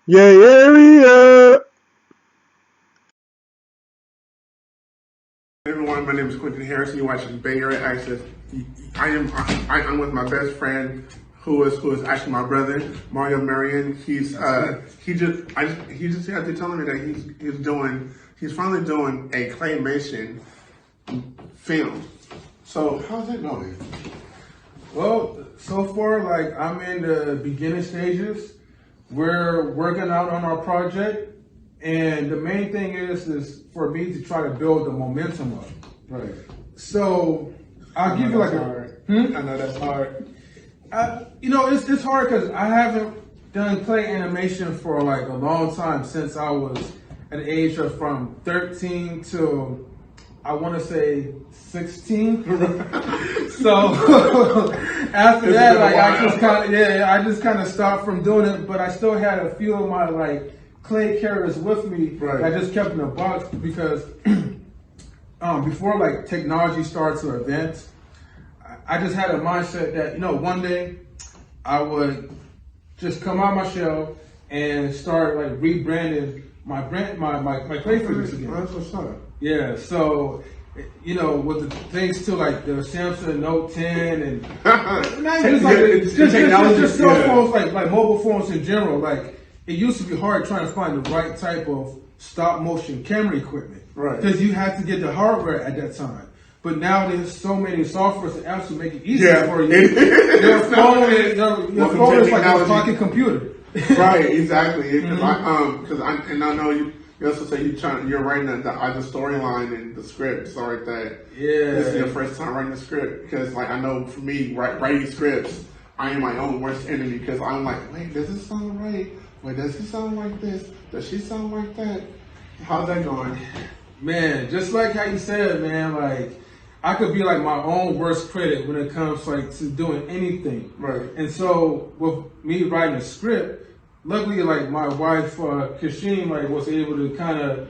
BAYAREA. Hey everyone, my name is Quentin Harrison. You're watching BAYAREA ACCESS. I'm with my best friend, who is actually my brother, Mario Marion. He just had to tell me that he's finally doing a claymation film. So how's that going? Well, so far, like, I'm in the beginning stages. We're working out on our project, and the main thing is for me to try to build the momentum up. Right. So I'll give you like I know that's hard. it's hard because I haven't done clay animation for like a long time, since I was at the age of from 13 to, I want to say 16. So after that, like, I just kind of stopped from doing it, but I still had a few of my like clay characters with me. Right. I just kept in a box because before like technology started to advance, I just had a mindset that, one day I would just come out my shell and start like rebranding my clay figures again. That's what's up. Yeah, so with the things to like the Samsung Note 10 and just cell phones, like mobile phones in general. Like, it used to be hard trying to find the right type of stop motion camera equipment, right? Because you had to get the hardware at that time. But now there's so many softwares and apps to make it easier for you. Your phone is like a pocket computer. Right, exactly. Because I know you also say you're writing the storyline and the script, so like that. Yeah. This is your first time writing a script, because like I know for me, writing scripts, I am my own worst enemy, because I'm like, wait, does this sound right? Wait, does he sound like this? Does she sound like that? How's that going? Man, just like how you said, man, like, I could be like my own worst critic when it comes like to doing anything. Right. And so with me writing a script, luckily like my wife, Kashim, like was able to kind of,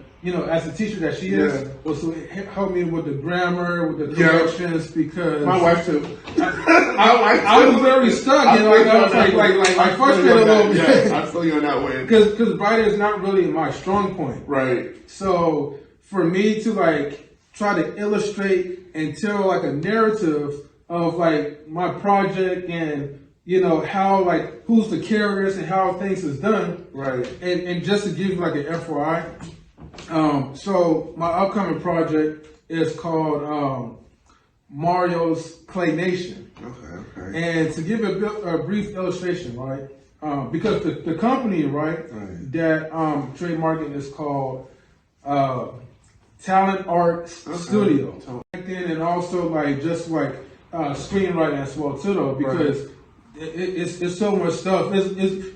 as a teacher that she is, was to help me with the grammar, with the corrections, because my wife too. I was very stuck, I was like frustrated a little bit. Yeah, I feel you on that way. Because writing is not really my strong point. Right. So for me to like try to illustrate and tell like a narrative of like my project, and how like who's the characters and how things is done. Right. And just to give you like an FYI, so my upcoming project is called Mario's Claymation. Okay. And to give a brief illustration, right? Because the company, that trademarking is called Talent Art Studio. And also like just like screenwriting as well too, though, because it's so much stuff.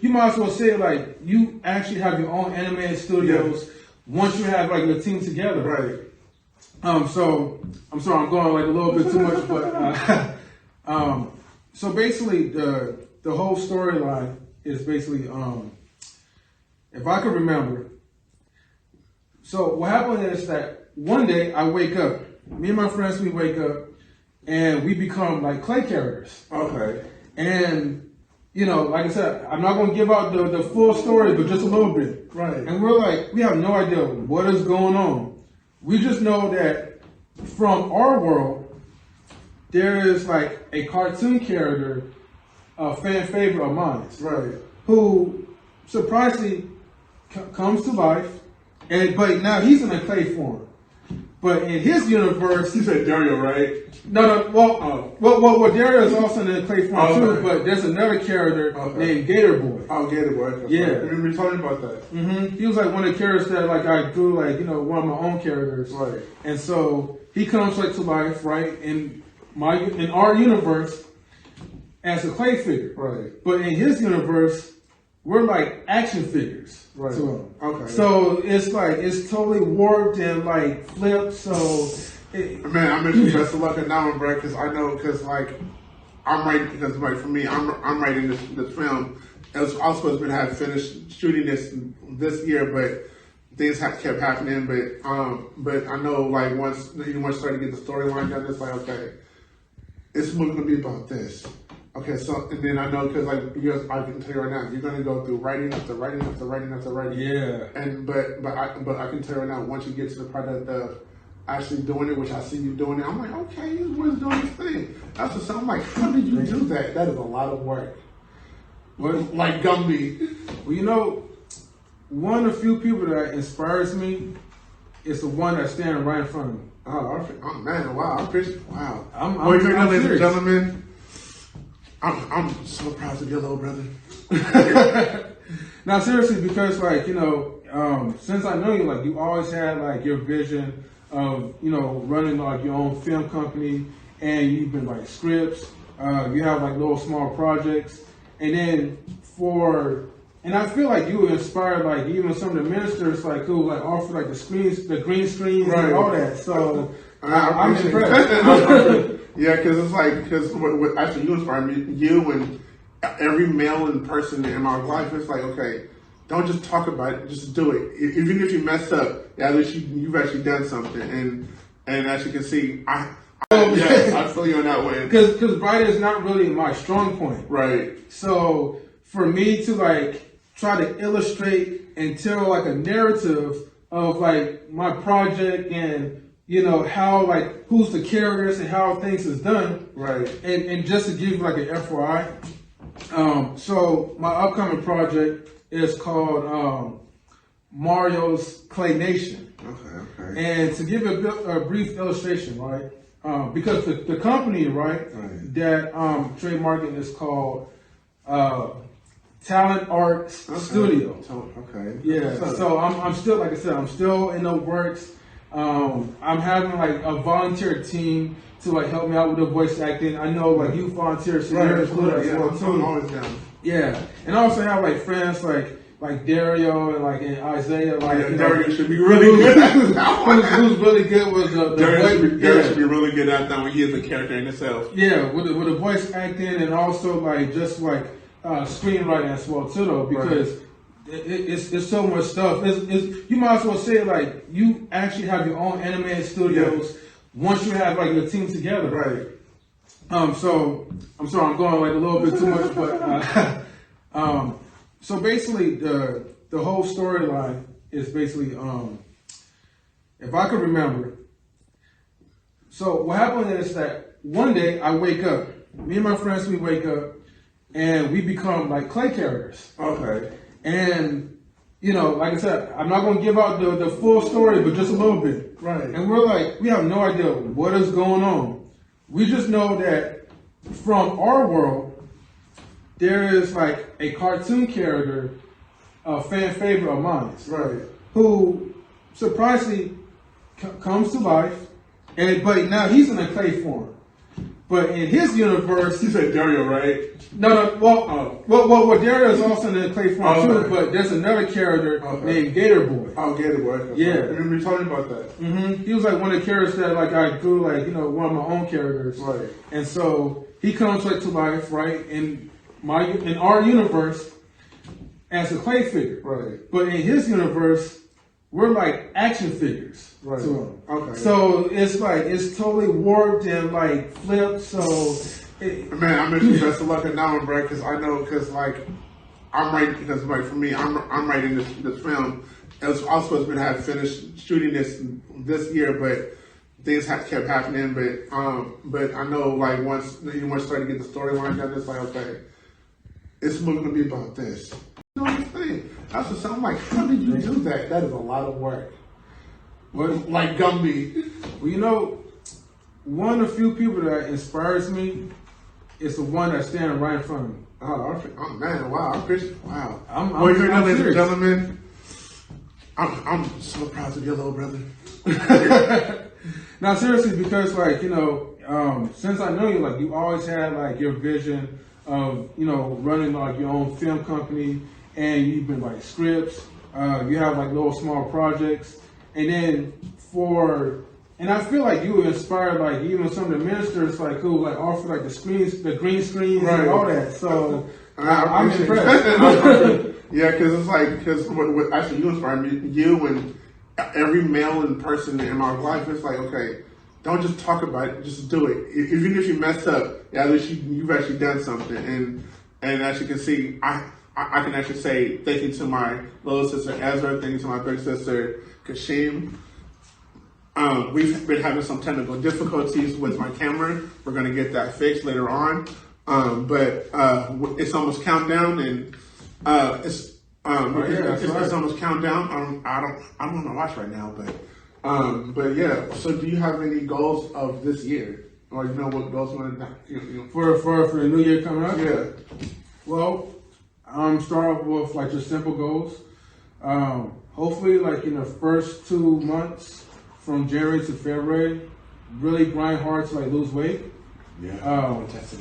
You might as well say like you actually have your own animated studios once you have like your team together. Right. So I'm sorry, I'm going like a little bit too much, but so basically the whole storyline is basically if I could remember. So what happened is that one day I wake up, me and my friends, we wake up and we become like clay characters. Okay. And, like I said, I'm not going to give out the full story, but just a little bit. Right. And we're like, we have no idea what is going on. We just know that from our world, there is like a cartoon character, a fan favorite of mine. Right. Who surprisingly comes to life, but now he's in a clay form. But in his universe, you said Dario, right? No. Well, Dario is also in the clay form too. But there's another character named Gator Boy. Oh, Gator Boy. Yeah, I remember talking about that. Mm-hmm. He was like one of the characters that like I drew, like one of my own characters. Right. And so he comes like to life, right, in our universe as a clay figure. Right. But in his universe, we're like action figures. Right. To him. Okay. So it's totally warped and like flipped. So man, I wish you best of luck in that one, bro. Because I know, like I'm writing, because like for me, I'm writing this film. I was supposed to have finished shooting this year, but things kept happening. But I know, like once you started to get the storyline done, it's like, okay, it's gonna be about this. Okay, so and then I know because like I can tell you right now, you're gonna go through writing after writing after writing after writing. Yeah. And but I can tell you right now, once you get to the part of actually doing it, which I see you doing it, I'm like, okay, this boy's doing this thing. That's what I'm like. How did you do that? That is a lot of work. What? Like Gumby. Well, you know, one of the few people that inspires me is the one that's standing right in front of me. Oh man, wow! I appreciate. Wow. I'm ladies and serious. gentlemen, I'm so proud to be a little brother. Now, seriously, because like since I know you, like you always had like your vision of running like your own film company, and you've been writing scripts. You have like little small projects, and then and I feel like you were inspired like even some of the ministers like who like offer like the green screens Right. and all that. So I'm appreciate impressed. that. Yeah, because it's like what actually you inspired me, you and every male and person in my life. It's like, okay, don't just talk about it, just do it. Even if you mess up, at least you've actually done something. And as you can see, yes, I feel you on that way. Because writing is not really my strong point. Right. So for me to like try to illustrate and tell like a narrative of like my project and how like who's the characters and how things is done. Right. And just to give you like an FYI, so my upcoming project is called Mario's Clay Nation. Okay. And to give a brief illustration, right? Because the company, right, that trademarking is called Talent Art Studio. Okay. Yeah. So I'm still, like I said, I'm still in the works. I'm having like a volunteer team to like help me out with the voice acting. I know like you volunteer, so there's good as well too. I'm always down. Yeah, and I also have like friends like Dario and Isaiah. Like Dario should be really good at that one. Who's really good with the Dario should be really good at that one. He is a character in himself. Yeah, with the voice acting and also like just like screenwriting as well too though, because it's so much stuff. You might as well say like you actually have your own animated studios once you have like your team together. Right. So I'm sorry, I'm going like a little bit too much, but so basically the whole storyline is basically if I could remember. So what happened is that one day I wake up, me and my friends, we wake up and we become like clay characters. Okay. And like I said, I'm not going to give out the full story, but just a little bit. Right. And we're like, we have no idea what is going on. We just know that from our world, there is like a cartoon character, a fan favorite of mine. Right. Who surprisingly comes to life, but now he's in a clay form. But in his universe, You said Dario, right? No. Well, Dario is also in the clay form too. Okay. But there's another character named Gator Boy. Oh, Gator Boy. Yeah. I remember you talking about that. Mm-hmm. He was like one of the characters that like I drew, like one of my own characters. Right. And so he comes like to life, right, in our universe as a clay figure. Right. But in his universe, we're like action figures. Right. To him. Okay. So it's like it's totally warped and like flipped. So. Man, I wish you best of luck in that one, bro. Because I know, like I'm writing. Because like for me, I'm writing this film. I was supposed to have finished shooting this year, but things kept happening. But I know like once you start to get the storyline done, it's like okay, it's going to be about this. This thing. That's what I'm like. How did you do that? That is a lot of work. Like Gumby. Well, one of the few people that inspires me is the one that's standing right in front of me. Oh man, wow! I appreciate. Wow. Ladies and gentlemen, I'm so proud to be a little brother. Now, seriously, because like since I know you, like you always had like your vision of running like your own film company, and you've been writing scripts. You have like little small projects, and then and I feel like you were inspired, like even some of the ministers, like who like offer like the green screens and all that. So I'm impressed. Yeah, because it's like what actually you inspired me, you and every male and person in my life. It's like okay, don't just talk about it, just do it. Even if you mess up, at least you've actually done something. And as you can see, I can actually say thank you to my little sister Ezra, thank you to my big sister Kashim. We've been having some technical difficulties with my camera. We're gonna get that fixed later on. But it's almost countdown, and it's almost countdown. I'm on my watch right now, but yeah. So, do you have any goals of this year, or you know what goals you want to for the new year coming up? Yeah. Well, start off with like just simple goals. Hopefully, like in the first 2 months from January to February, really grind hard to like lose weight. Yeah.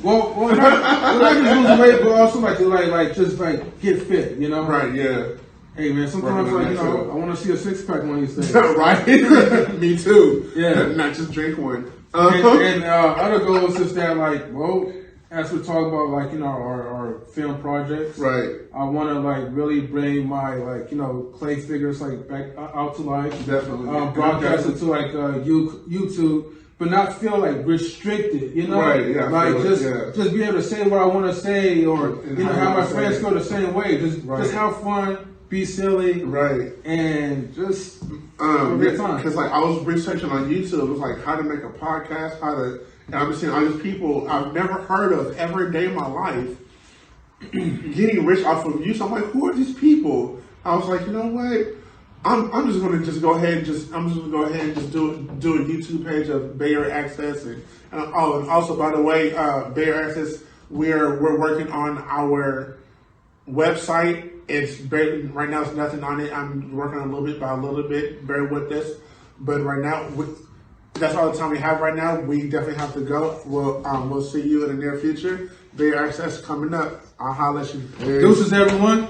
Well, not just lose weight, but also like just like get fit. You know. Right. Yeah. Hey man, sometimes like you know, I want to see a 6-pack one of these days. Right. Me too. Yeah. Not just drink one. And other goals is that like, well, as we talk about like, you know, our film projects. Right. I want to like really bring my like, you know, clay figures like back out to life. Definitely. Broadcast it to like YouTube, but not feel like restricted, you know? Right, yeah. Like just be able to say what I want to say, or And you know, how have my you friends say go the same way. Just have fun, be silly, Right. and just have a good time. Because like I was researching on YouTube, it was like how to make a podcast, and I'm just seeing all these people I've never heard of ever a day in my life getting rich off of YouTube. I'm like, who are these people? I was like, you know what? I'm just gonna just go ahead and just do a YouTube page of Bay Area Access, and also by the way, Bay Area Access, we're working on our website. Right now it's nothing on it. I'm working on a little bit by a little bit. Bear with this, but right now that's all the time we have right now. We definitely have to go. We'll see you in the near future. Bay Area Access coming up. I'll holler at you. Deuces, everyone.